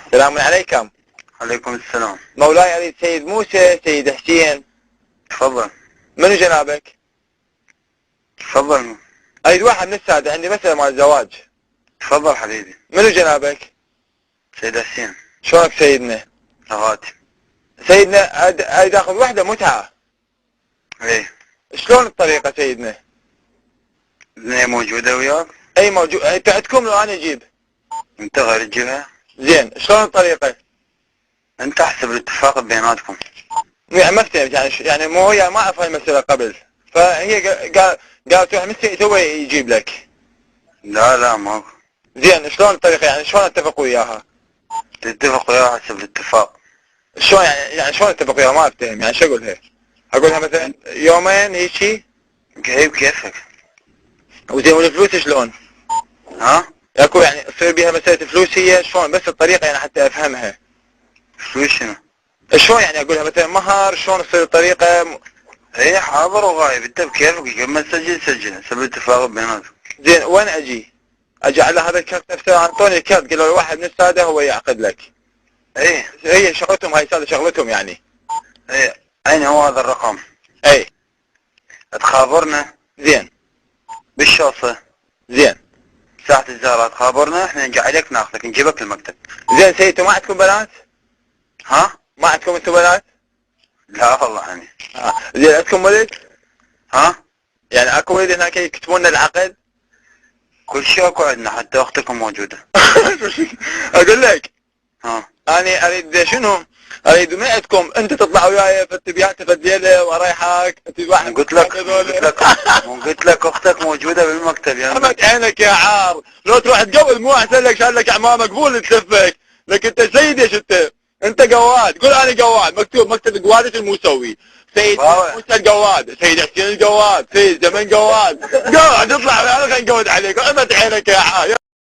السلام عليكم. عليكم السلام. مولاي اريد سيد موسى، سيد حسين. تفضل. منو جنابك؟ تفضل. اريد واحد من السادة، عندي مسألة مال الزواج. تفضل حبيبي. منو جنابك؟ سيد حسين. شلونك سيدنا؟ لغاتي. سيدنا اريد اخذ وحدة متعة. ايه. شلون الطريقة سيدنا؟ هي موجودة وياك؟ اي موجود. انت عندكم لو انا اجيب؟ انت غير تجيبها؟ زين، شلون الطريقة؟ انت حسب الاتفاق بيناتكم. يعني ما فهمت، يعني مو هي ما اعرف هاي المسألة قبل، فهي قالت واحد مثلي تو يجيب لك. لا ماكو. زين، شلون الطريقة؟ يعني شلون اتفق وياها؟ تتفق وياها حسب الاتفاق. شلون يعني شلون اتفق وياها؟ ما افتهم، يعني شو اقولها؟ اقولها مثلا يومين هيجي؟ جايب كيفك. وزين، والفلوس شلون؟ ها؟ اكو يعني تصير بيها مسألة فلوس هي شلون؟ بس الطريقة يعني حتى افهمها. فلوس شنو؟ شلون يعني اقولها مثلا مهر؟ شلون تصير الطريقة؟ ايه حاضر وغايب، انت بكيفك لما تسجل سجل حسب الاتفاق بيناتكم. زين، وين اجي على هذا الكارت نفسه؟ اعطوني الكارت قالوا له واحد من السادة هو يعقد لك. ايه. هي شغلتهم، هاي سادة شغلتهم يعني. ايه. اين هو هذا الرقم؟ اي. تخابرنا. زين. بالشوصة. زين. ساعة الزهرة تخابرنا، احنا نجي عليك ناخذك نجيبك المكتب. زين سيدتو، ما عندكم بنات؟ ها؟ ما عندكم انتم بنات؟ لا والله يعني. زين، عندكم ولد؟ ها؟ يعني اكو ولد هناك يكتبون لنا العقد؟ كل شيء اكو عندنا، حتى اختكم موجودة. اقول لك، ها؟ انا اريد شنو؟ اريد ما عندكم انت تطلع وياي فتبيات فديله ورايحك انت واحد. قلت لك اختك موجودة بالمكتب يا حمد عينك يا عار، لو تروح تقبل مو احسن لك؟ شال لك اعمام مقبول تلفك، لك انت سيد ايش انت قواد، قول انا قواد، مكتوب مكتب قوادة الموسوي، سيد موسى القواد، سيد حسين القواد، سيد زمن قواد، قاعد اطلع خلينا نقود عليك، حمد عينك يا عار.